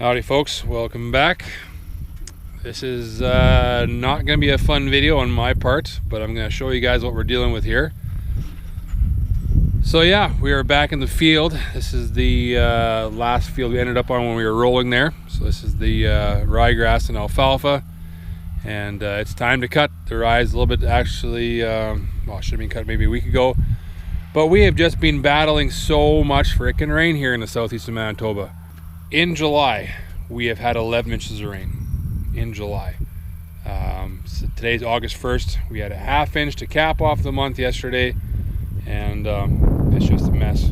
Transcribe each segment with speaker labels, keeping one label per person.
Speaker 1: Howdy folks, welcome back. This is not going to be a fun video on my part, but I'm going to show you guys what we're dealing with here. So yeah, we are back in the field. This is the last field we ended up on when we were rolling there. So this is the ryegrass and alfalfa, and it's time to cut. The rye is a little bit actually, well, it should have been cut maybe a week ago, but we have just been battling so much frickin' rain here in the southeast of Manitoba. In July, we have had 11 inches of rain in July. So today's August 1st. We had a half inch to cap off the month yesterday, and it's just a mess.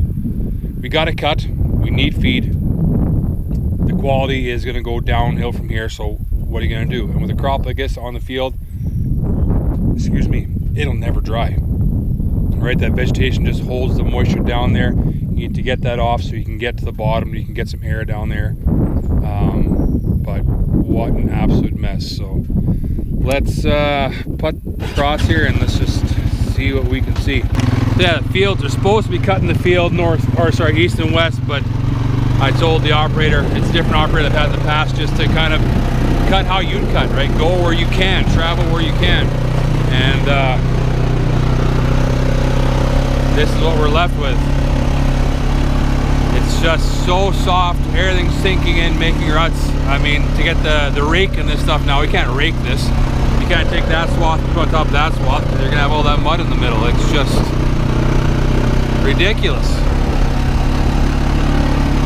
Speaker 1: We got to cut. We need feed. The quality is going to go downhill from here, so what are you going to do? And with a crop like this on the field, excuse me, it'll never dry. Right, that vegetation just holds the moisture down there. You need to get that off so you can get to the bottom, you can get some air down there. But what an absolute mess. So let's put across here and let's just see what we can see. Yeah, the fields are supposed to be cutting the field east and west, but I told the operator, it's a different operator I've had in the past, just to kind of cut how you'd cut, right? Go where you can, travel where you can. And this is what we're left with. It's just so soft, everything's sinking in, making ruts. I mean, to get the rake and this stuff now, we can't rake this. You can't take that swath and put on top of that swath because you're gonna have all that mud in the middle. It's just ridiculous.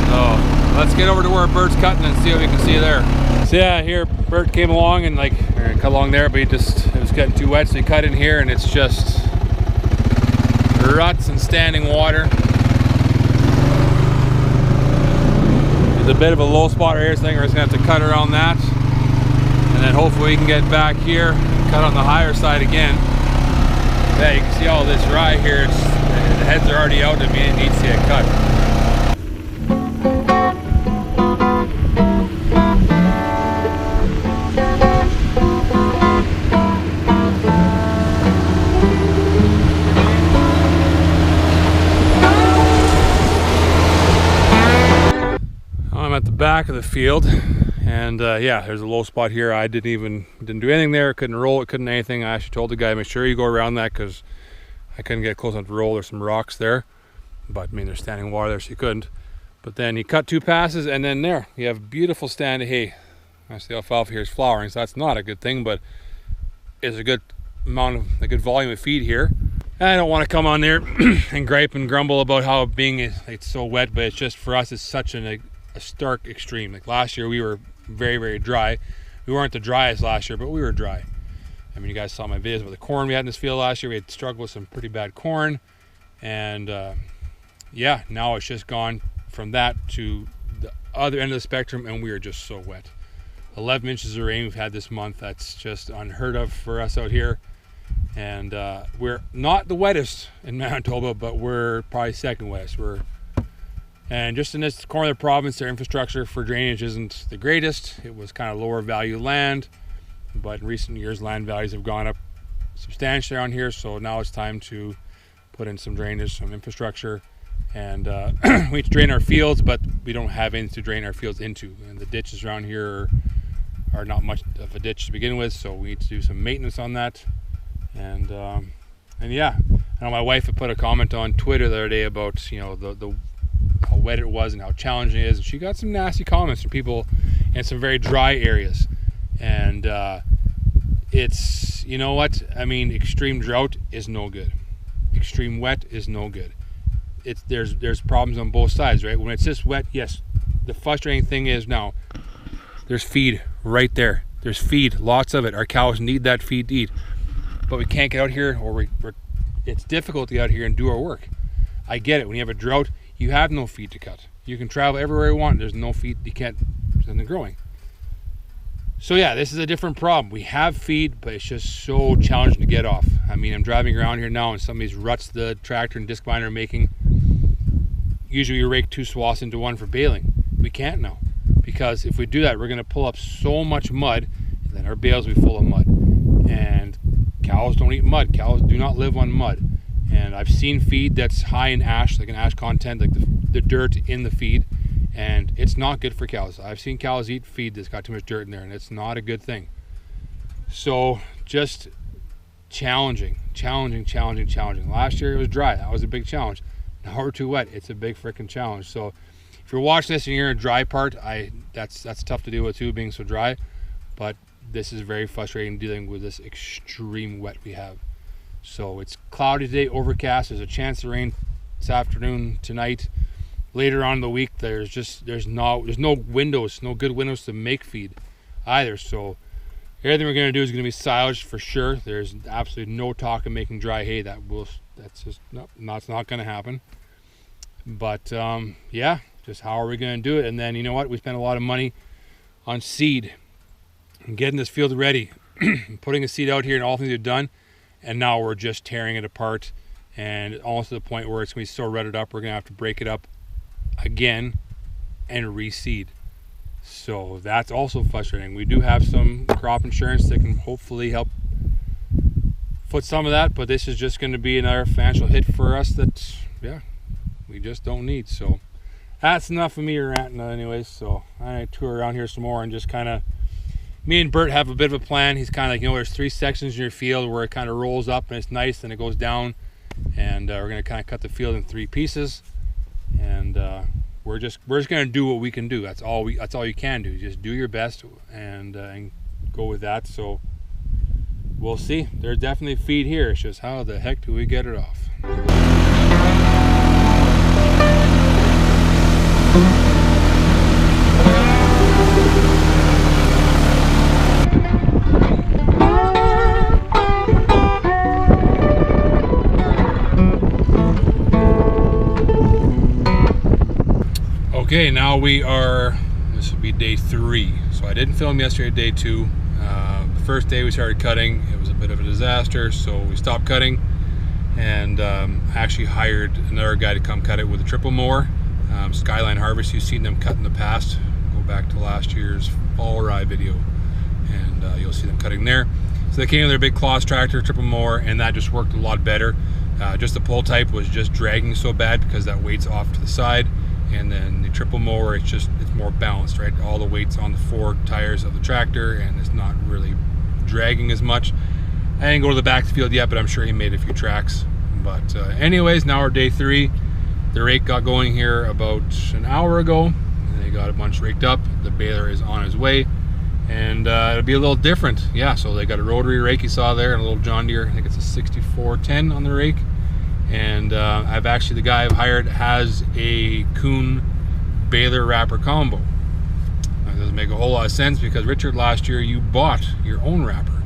Speaker 1: So let's get over to where Bert's cutting and see what we can see there. So yeah, here Bert came along and cut along there, but it was getting too wet, so he cut in here and it's just ruts and standing water. There's a bit of a low spot right here, so I think we're just gonna have to cut around that, and then hopefully we can get back here and cut on the higher side again. Yeah, you can see all this rye here. The heads are already out. I mean, it needs to get cut. At the back of the field, and yeah, there's a low spot here. I didn't do anything there. Couldn't roll it, couldn't anything. I actually told the guy, make sure you go around that, because I couldn't get close enough to roll. There's some rocks there, but I mean, there's standing water there, so you couldn't. But then he cut 2 passes, and then there you have beautiful stand of hay. That's the alfalfa here is flowering, so that's not a good thing, but it's a good volume of feed here. And I don't want to come on there and gripe and grumble about how it's so wet, but it's just, for us, it's such a stark extreme. Like last year we were very, very dry. We weren't the driest last year, but we were dry. I mean, you guys saw my videos about the corn we had in this field last year. We had struggled with some pretty bad corn, and yeah, now it's just gone from that to the other end of the spectrum, and we are just so wet. 11 inches of rain we've had this month. That's just unheard of for us out here, and we're not the wettest in Manitoba, but we're probably second wettest. And just in this corner of the province, their infrastructure for drainage isn't the greatest. It was kind of lower value land, but in recent years, land values have gone up substantially around here. So now it's time to put in some drainage, some infrastructure, and we need to drain our fields, but we don't have anything to drain our fields into. And the ditches around here are not much of a ditch to begin with, so we need to do some maintenance on that. And yeah, I know my wife had put a comment on Twitter the other day about, you know, how wet it was and how challenging it is, and she got some nasty comments from people in some very dry areas. And it's, you know what, I mean, extreme drought is no good, extreme wet is no good. There's problems on both sides, right? When it's just wet, yes, the frustrating thing is now there's feed right there. There's feed, lots of it. Our cows need that feed to eat, but we can't get out here, or it's difficult to get out here and do our work. I get it. When you have a drought, you have no feed to cut. You can travel everywhere you want. There's no feed. You can't. There's nothing growing. So yeah, this is a different problem. We have feed, but it's just so challenging to get off. I mean, I'm driving around here now, and some of these ruts the tractor and disc binder are making. Usually, we rake 2 swaths into one for baling. We can't now, because if we do that, we're going to pull up so much mud, and then our bales will be full of mud. And cows don't eat mud. Cows do not live on mud. And I've seen feed that's high in ash, like an ash content, like the dirt in the feed, and it's not good for cows. I've seen cows eat feed that's got too much dirt in there, and it's not a good thing. So just challenging. Last year it was dry. That was a big challenge. Now we're too wet. It's a big freaking challenge. So if you're watching this and you're in a dry part, that's tough to deal with too, being so dry. But this is very frustrating dealing with this extreme wet we have. So it's cloudy today, overcast. There's a chance of rain this afternoon, tonight. Later on in the week, there's no windows, no good windows to make feed either. So everything we're gonna do is gonna be silage for sure. There's absolutely no talk of making dry hay. That's not gonna happen. But yeah, just how are we gonna do it? And then you know what? We spent a lot of money on seed and getting this field ready, putting a seed out here, and all things we've done. And now we're just tearing it apart, and almost to the point where it's gonna be so rutted up, we're gonna have to break it up again and reseed. So that's also frustrating. We do have some crop insurance that can hopefully help foot some of that, but this is just going to be another financial hit for us that, yeah, we just don't need. So that's enough of me ranting anyways. So I tour around here some more and just kind of, me and Bert have a bit of a plan. He's kind of like, you know, there's 3 sections in your field where it kind of rolls up and it's nice, and it goes down, and we're going to kind of cut the field in 3 pieces, and we're just gonna do what we can do. That's all you can do. Just do your best and go with that. So we'll see. There's definitely feed here. It's just how the heck do we get it off? Okay, now this will be day 3. So I didn't film yesterday, day 2. The first day we started cutting, it was a bit of a disaster, so we stopped cutting, and actually hired another guy to come cut it with a triple mower. Skyline Harvest, you've seen them cut in the past. Go back to last year's fall rye video, and you'll see them cutting there. So they came with their big Claas tractor, triple mower, and that just worked a lot better. Just the pull type was just dragging so bad because that weight's off to the side. And then the triple mower, it's more balanced, right? All the weight's on the 4 tires of the tractor, and it's not really dragging as much. I didn't go to the back of the field yet, but I'm sure he made a few tracks. But anyways, now we're day 3. The rake got going here about an hour ago, and they got a bunch raked up. The baler is on his way, and it'll be a little different. Yeah, so they got a rotary rake you saw there, and a little John Deere, I think it's a 6410 on the rake. And the guy I've hired has a Kuhn baler wrapper combo. That doesn't make a whole lot of sense because Richard, last year you bought your own wrapper,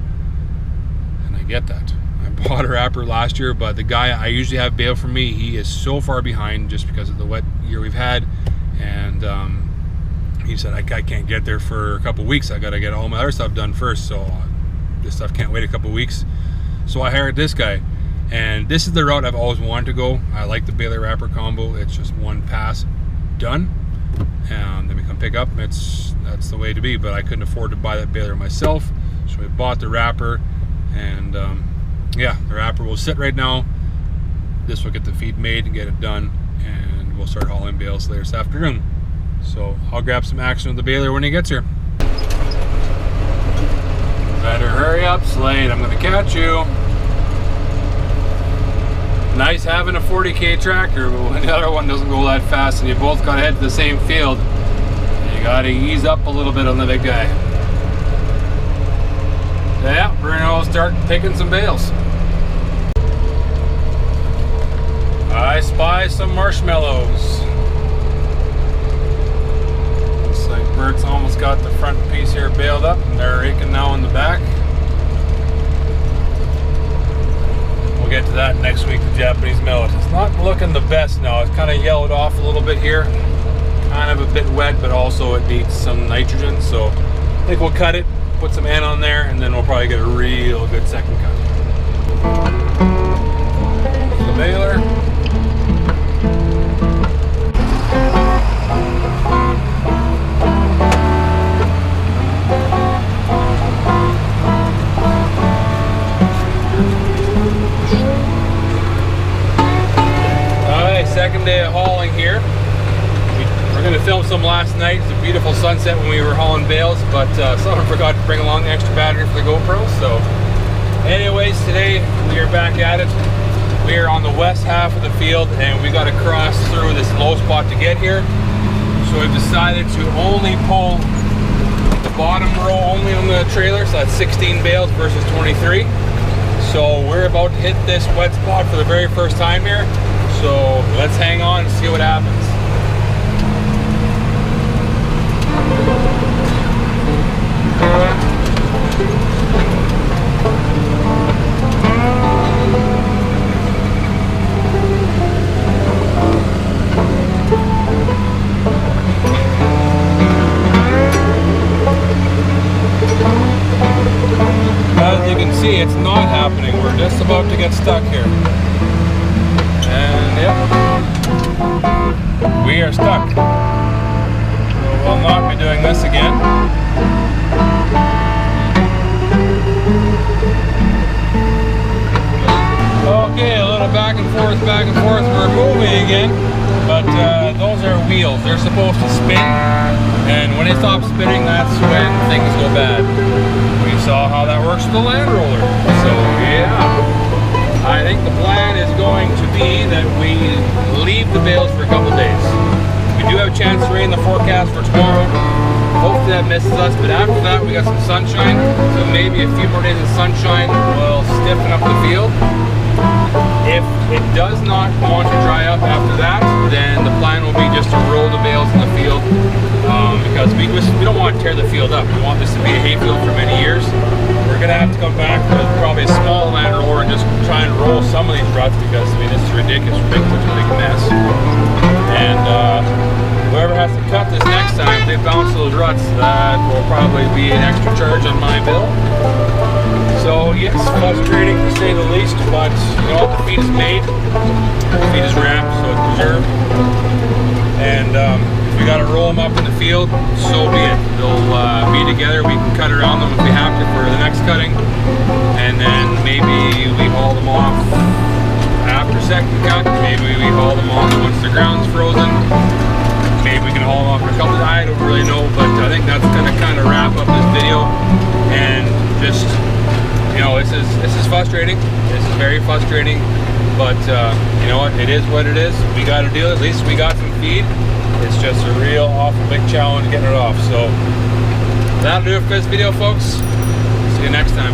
Speaker 1: and I get that. I bought a wrapper last year, but the guy I usually have bale for me, he is so far behind just because of the wet year we've had, and he said I can't get there for a couple weeks. I got to get all my other stuff done first, so this stuff can't wait a couple weeks. So I hired this guy. And this is the route I've always wanted to go. I like the baler wrapper combo. It's just one pass, done, and then we come pick up. That's the way to be. But I couldn't afford to buy that baler myself, so we bought the wrapper. And yeah, the wrapper will sit right now. This will get the feed made and get it done, and we'll start hauling bales later this afternoon. So I'll grab some action with the baler when he gets here. Better hurry up, Slade. I'm gonna catch you. Nice having a 40K tractor, but when the other one doesn't go that fast and you both got to head to the same field, you got to ease up a little bit on the big guy. Yeah, we're going to start picking some bales. I spy some marshmallows. Looks like Bert's almost got the front piece here baled up, and they're raking now in the back. We'll get to that next week, the Japanese millet. It's not looking the best now. It's kind of yellowed off a little bit here. Kind of a bit wet, but also it needs some nitrogen. So I think we'll cut it, put some N on there, and then we'll probably get a real good second cut. The baler. Second day of hauling here. We're going to film some last night. It's a beautiful sunset when we were hauling bales, but someone forgot to bring along the extra battery for the GoPro. So anyways, today we are back at it. We are on the west half of the field and we got to cross through this low spot to get here. So we've decided to only pull the bottom row only on the trailer, so that's 16 bales versus 23. So we're about to hit this wet spot for the very first time here. So let's hang on and see what happens. As you can see, it's not happening. We're just about to get stuck here. And yep, we are stuck. So we'll not be doing this again. Okay, a little back and forth, we're moving again. But those are wheels. They're supposed to spin. And when they stop spinning, that's when things go bad. We saw how that works with the land roller. So yeah, I think the plan is going to be that we leave the bales for a couple days. We do have a chance of rain in the forecast for tomorrow. Hopefully that misses us, but after that we got some sunshine. So maybe a few more days of sunshine will stiffen up the field. If it does not want to dry up after that, then the plan will be just to roll the bales in the field, because we don't want to tear the field up. We want this to be a hay field for many years. We're going to have to come back with probably a small land roller and just try and roll some of these ruts, because I mean, this is ridiculous. We're making such a big mess. And whoever has to cut this next time, if they bounce those ruts, that will probably be an extra charge on my bill. So yes, frustrating to say the least, but you know, the feed is made, the feed is wrapped, so it's preserved. And if we got to roll them up in the field, so be it. They'll be together. We can cut around them if we have to for the next cutting, and then maybe we haul them off after second cut. Maybe we haul them off once the ground's frozen. Maybe we can haul them off for a couple. I don't really know, but I think that's gonna kind of wrap up this video. And just, you know, this is frustrating. This is very frustrating, but you know what? It is what it is. We got to deal. At least we got some feed. It's just a real awful big challenge getting it off. So that'll do it for this video, folks. See you next time.